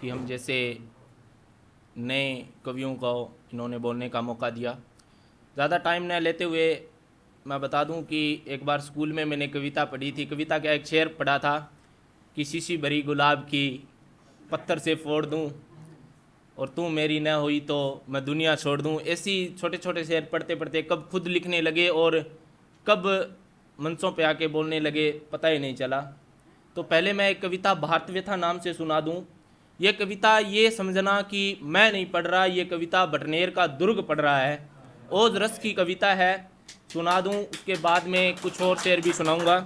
कि हम जैसे नए कवियों को इन्होंने बोलने का मौका दिया। ज़्यादा टाइम न लेते हुए मैं बता दूं कि एक बार स्कूल में मैंने कविता पढ़ी थी। कविता का एक शेर पढ़ा था कि शीशी भरी गुलाब की पत्थर से फोड़ दूं और तू मेरी न हुई तो मैं दुनिया छोड़ दूं। ऐसी छोटे छोटे शेर पढ़ते पढ़ते कब खुद लिखने लगे और कब मंचों पे आके बोलने लगे पता ही नहीं चला। तो पहले मैं एक कविता भारत व्यथा नाम से सुना दूं। ये कविता ये समझना कि मैं नहीं पढ़ रहा, ये कविता बटनेर का दुर्ग पढ़ रहा है। ओज रस की कविता है, सुना दूं। उसके बाद में कुछ और शेर भी सुनाऊंगा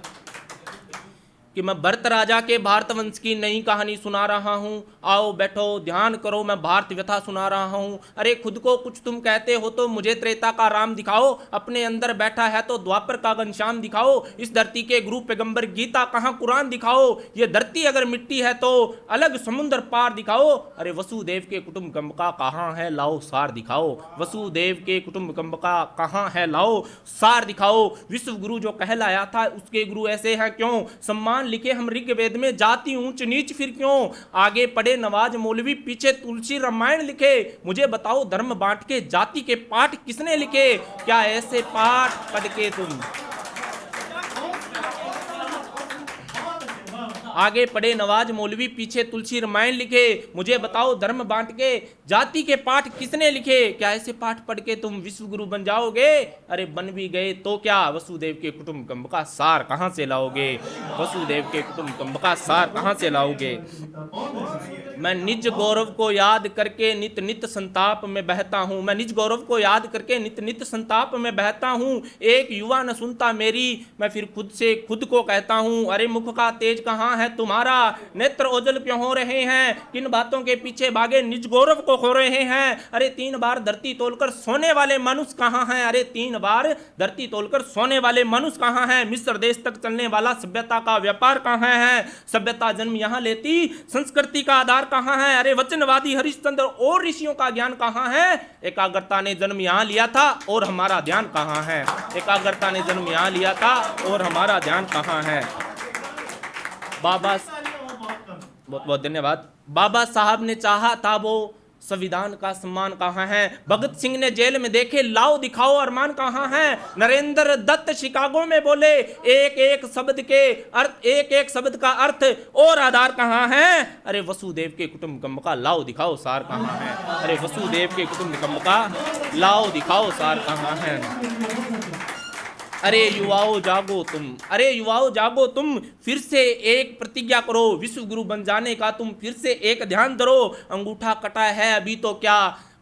कि मैं भरत राजा के भारत वंश की नई कहानी सुना रहा हूँ। आओ बैठो ध्यान करो, मैं भारत व्यथा सुना रहा हूँ। अरे खुद को कुछ तुम कहते हो तो मुझे त्रेता का राम दिखाओ, अपने अंदर बैठा है तो द्वापर का घनश्याम दिखाओ। इस धरती के गुरु पैगंबर गीता कहाँ कुरान दिखाओ, ये धरती अगर मिट्टी है तो अलग समुद्र पार दिखाओ। अरे वसुदेव के कुटुंब का कहाँ है, लाओ सार दिखाओ। वसुदेव के कुटुंब का कहाँ है, लाओ सार दिखाओ। विश्व गुरु जो कहलाया था उसके गुरु ऐसे हैं क्यों, सम्मान लिखे हम ऋग्वेद में, जाति ऊंच नीच फिर क्यों। आगे पढ़े नवाज मौलवी, पीछे तुलसी रामायण लिखे। मुझे बताओ धर्म बांट के जाति के पाठ किसने लिखे, क्या ऐसे पाठ पढ़ के तुम। आगे पढ़े नवाज मौलवी, पीछे तुलसी रामायण लिखे। मुझे बताओ धर्म बांट के जाति के पाठ किसने लिखे, क्या ऐसे पाठ पढ़ के तुम विश्व गुरु बन जाओगे। अरे बन भी गए तो क्या, वसुदेव के कुटुंब का सार कहां से लाओगे। वसुदेव के कुटुंब का सार कहां से लाओगे। मैं निज गौरव को याद करके नित नित संताप में बहता हूँ। मैं निज गौरव को याद करके नित नित संताप में बहता हूँ। एक युवा न सुनता मेरी, मैं फिर खुद से खुद को कहता हूँ। अरे मुख का तेज कहाँ है तुम्हारा, नेत्र ओझल क्यों हो रहे हैं, किन बातों के पीछे भागे निज गौरव को खो रहे हैं। अरे 3 बार धरती तोलकर सोने वाले मनुष्य कहाँ हैं, अरे 3 बार धरती तोलकर सोने वाले मनुष्य कहाँ हैं। मिस्र देश तक चलने वाला सभ्यता का व्यापार कहाँ है, सभ्यता जन्म यहाँ लेती संस्कृति का आधार कहाँ है। अरे वचनवादी हरिश्चंद्र और ऋषियों का ज्ञान कहाँ है, एकाग्रता ने जन्म यहाँ लिया था और हमारा ध्यान कहाँ है। एकाग्रता ने जन्म यहाँ लिया था और हमारा ध्यान कहाँ है। बाबा, बहुत बहुत धन्यवाद। बाबा साहब ने चाहा था वो संविधान का सम्मान कहाँ है। भगत सिंह ने जेल में देखे लाओ दिखाओ अरमान कहाँ है। नरेंद्र दत्त शिकागो में बोले एक एक शब्द के अर्थ, एक एक शब्द का अर्थ और आधार कहाँ है। अरे वसुदेव के कुटुंब का लाओ दिखाओ सार कहाँ है। अरे वसुदेव के कुटुंब का लाओ दिखाओ सार कहाँ है। अरे युवाओं जागो तुम, अरे युवाओं जागो तुम, फिर से एक प्रतिज्ञा करो विश्व गुरु बन जाने का तुम फिर से एक ध्यान धरो। अंगूठा कटा है अभी तो क्या,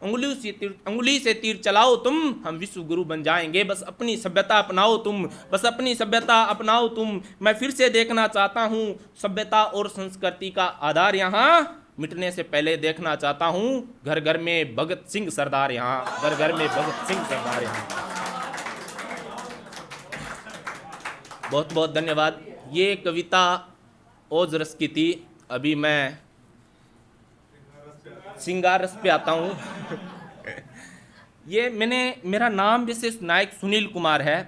अंगुली से तीर चलाओ तुम, हम विश्व गुरु बन जाएंगे। बस अपनी सभ्यता अपनाओ तुम, बस अपनी सभ्यता अपनाओ तुम। मैं फिर से देखना चाहता हूँ सभ्यता और संस्कृति का आधार यहाँ मिटने से पहले देखना चाहता हूँ घर घर में भगत सिंह सरदार यहाँ, घर घर में भगत सिंह सरदार यहाँ। बहुत बहुत धन्यवाद। ये कविता ओज रस की थी। अभी मैं सिंगार रस पे आता हूँ। ये मेरा नाम जैसे नायक सुनील कुमार है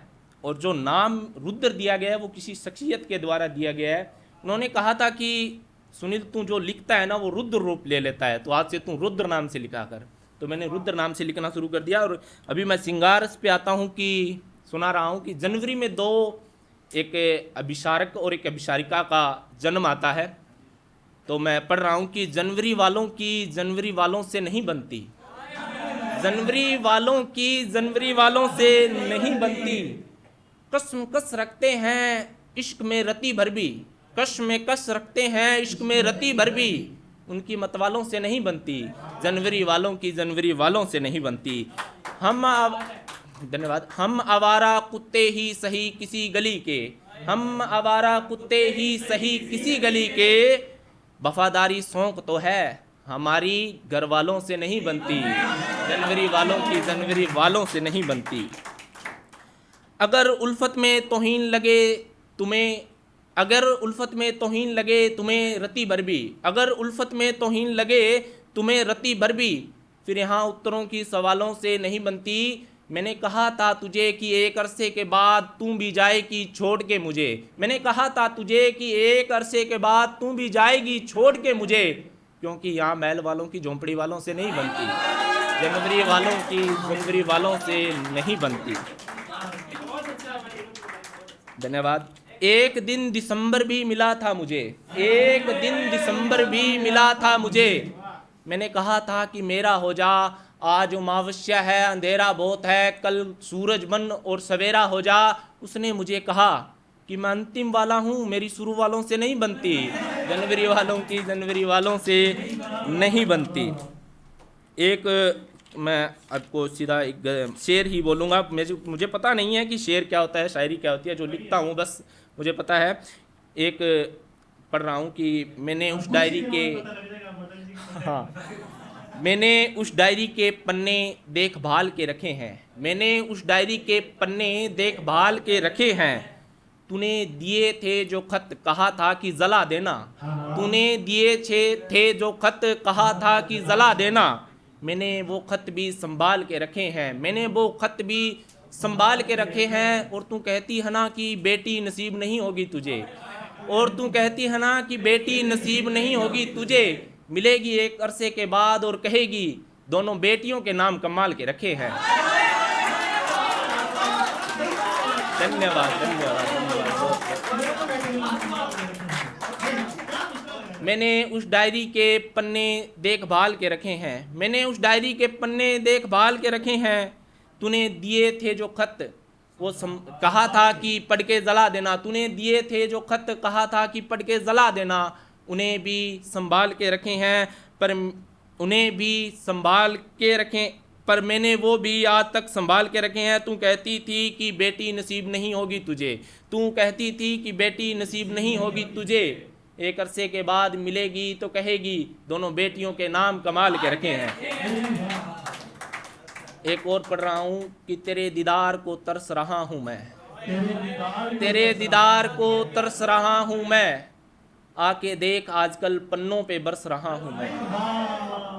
और जो नाम रुद्र दिया गया है वो किसी शख्सियत के द्वारा दिया गया है। उन्होंने कहा था कि सुनील तू जो लिखता है ना वो रुद्र रूप ले लेता है, तो आज से तू रुद्र नाम से लिखा कर। तो मैंने रुद्र नाम से लिखना शुरू कर दिया। और अभी मैं सिंगार रस पे आता हूँ कि सुना रहा हूँ कि जनवरी में 2 एक अभिसारक और एक अभिसारिका का जन्म आता है। तो मैं पढ़ रहा हूँ कि जनवरी वालों की जनवरी वालों से नहीं बनती, जनवरी वालों की जनवरी वालों से नहीं बनती। कसम कस रखते हैं इश्क में रति भर भी, कश में कस रखते हैं इश्क में रति भर भी, उनकी मत वालों से नहीं बनती। जनवरी वालों की जनवरी वालों से नहीं बनती। धन्यवाद। हम आवारा कुत्ते ही सही किसी गली के, हम आवारा कुत्ते ही सही किसी गली के, वफादारी शौक तो है हमारी घर वालों से नहीं बनती। जनवरी वालों की जनवरी वालों से नहीं बनती। अगर उल्फत में तौहीन लगे तुम्हें, अगर उल्फत में तौहीन लगे तुम्हें रति भर भी, अगर उल्फत में तौहीन लगे तुम्हें रति भर भी, फिर यहाँ उत्तरों की सवालों से नहीं बनती। मैंने कहा था तुझे कि एक अरसे के बाद तू भी जाएगी छोड़ के मुझे, मैंने कहा था तुझे कि एक अरसे के बाद तू भी जाएगी छोड़ के मुझे, क्योंकि यहाँ महल वालों की झोंपड़ी वालों से नहीं बनती, जनवरी वालों की जनवरी वालों से नहीं बनती। धन्यवाद। एक दिन दिसंबर भी मिला था मुझे, एक दिन दिसंबर भी मिला था मुझे। मैंने कहा था कि मेरा हो जा, आज अमावस्या है, अंधेरा बहुत है, कल सूरज बन और सवेरा हो जा। उसने मुझे कहा कि मैं अंतिम वाला हूँ, मेरी शुरू वालों से नहीं बनती, जनवरी वालों की जनवरी वालों से नहीं बनती। एक मैं आपको सीधा एक शेर ही बोलूँगा। मुझे पता नहीं है कि शेर क्या होता है, शायरी क्या होती है, जो लिखता हूँ बस मुझे पता है। एक पढ़ रहा हूँ कि मैंने उस डायरी के मैंने उस डायरी के पन्ने देखभाल के रखे हैं, मैंने उस डायरी के पन्ने देखभाल के रखे हैं। तूने दिए थे जो खत कहा था कि जला देना, तूने दिए थे जो खत कहा था कि जला देना। मैंने वो खत भी संभाल के रखे हैं, मैंने वो खत भी संभाल के रखे हैं। और तू कहती है ना कि बेटी नसीब नहीं होगी तुझे, और तू कहती है ना कि बेटी नसीब नहीं होगी तुझे, मिलेगी एक अरसे के बाद और कहेगी दोनों बेटियों के नाम कमाल के रखे हैं। धन्यवाद धन्यवाद धन्यवाद। मैंने उस डायरी के पन्ने देखभाल के रखे हैं, मैंने उस डायरी के पन्ने देखभाल के रखे हैं। तूने दिए थे जो खत वो कहा था कि पढ़ के जला देना, तूने दिए थे जो खत कहा था कि पढ़ के जला देना। उन्हें भी संभाल के रखे हैं, पर उन्हें भी संभाल के रखें, पर मैंने वो भी आज तक संभाल के रखे हैं। तू कहती थी कि बेटी नसीब नहीं होगी तुझे, तू कहती थी कि बेटी नसीब नहीं होगी तुझे, एक अरसे के बाद मिलेगी तो कहेगी दोनों बेटियों के नाम कमाल के रखे हैं। एक और पढ़ रहा हूँ कि तेरे दीदार को तरस रहा हूँ मैं, तेरे दीदार को तरस रहा हूँ मैं। आके देख आजकल पन्नों पे बरस रहा हूँ मैं,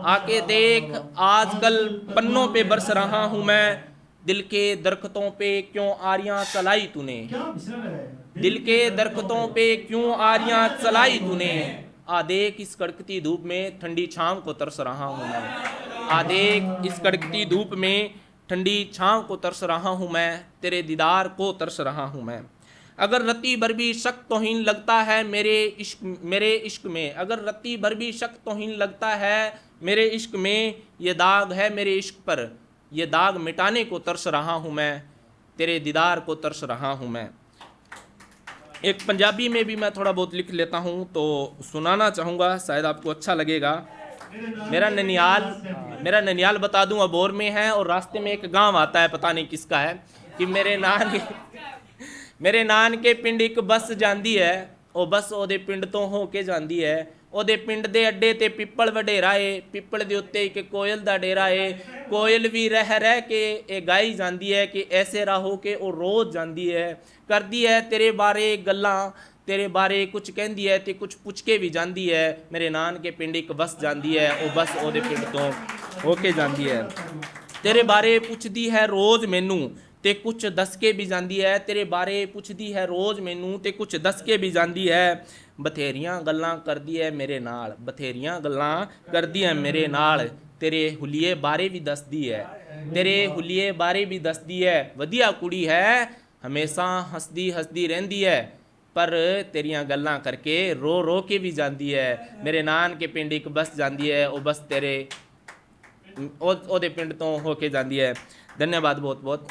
आके देख आजकल पन्नों पे बरस रहा हूँ मैं। दिल के दरख्तों पे क्यों आरियां चलाई तूने, दिल के दरख्तों पे क्यों आरियां चलाई तूने। आ देख इस कड़कती धूप में ठंडी छांव को तरस रहा हूँ मैं, आ देख इस कड़कती धूप में ठंडी छांव को तरस रहा हूँ मैं, तेरे दीदार को तरस रहा हूँ मैं। अगर रत्ती भर भी शक तौहीन लगता है मेरे इश्क में, अगर रत्ती भर भी शक तौहीन लगता है मेरे इश्क में, ये दाग है मेरे इश्क पर, ये दाग मिटाने को तरस रहा हूँ मैं, तेरे दीदार को तरस रहा हूँ मैं। एक पंजाबी में भी मैं थोड़ा बहुत लिख लेता हूँ तो सुनाना चाहूँगा, शायद आपको अच्छा लगेगा। मेरा ननियाल बता दूँ अबोर में है, और रास्ते में एक गांव आता है, पता नहीं किसका है, कि मेरे नान के पिंड एक बस जाती है, ਉਹ बस ਉਹਦੇ ਪਿੰਡ ਤੋਂ ਹੋ ਕੇ ਜਾਂਦੀ ਹੈ। ਉਹਦੇ ਪਿੰਡ ਦੇ ਅੱਡੇ ਤੇ ਪਿੱਪਲ ਵਡੇਰਾ ਏ, ਪਿੱਪਲ ਦੇ ਉੱਤੇ ਇੱਕ ਕੋਇਲ ਦਾ ਡੇਰਾ ਏ। ਕੋਇਲ ਵੀ ਰਹਿ ਕੇ ਇਹ ਗਾਈ ਜਾਂਦੀ ਹੈ ਕਿ ਐਸੇ ਰਾਹੋ ਕਿ ਉਹ ਰੋਜ਼ ਜਾਂਦੀ ਹੈ, ਕਰਦੀ ਹੈ ਤੇਰੇ ਬਾਰੇ ਗੱਲਾਂ, तेरे बारे कुछ कहती है तो कुछ पुछ के भी जाती है। मेरे नान के पिंड एक बस जाती है, वो बस ओदे पिंड तो होके जाती है। तेरे बारे पुछदी है रोज़ मैनू ते कुछ दस के भी जाती है, तेरे बारे पुछदी है रोज़ मैनू ते कुछ दस के भी जाती है। बथेरियां गल्लां करदी है मेरे नाल, बथेरियां गल्लां करदी है मेरे नाल, तेरे हुलिये बारे भी दसदी है, तेरे हुलिये बारे भी दसदी है। वधिया कुड़ी है हमेशा हसदी हसदी रहिंदी है, पर तेरियां गल्लां करके रो रो के भी जाती है। मेरे नान के पिंड एक बस जाती है, वो बस तेरे ओदे पिंड तो होके जाती है। धन्यवाद बहुत बहुत।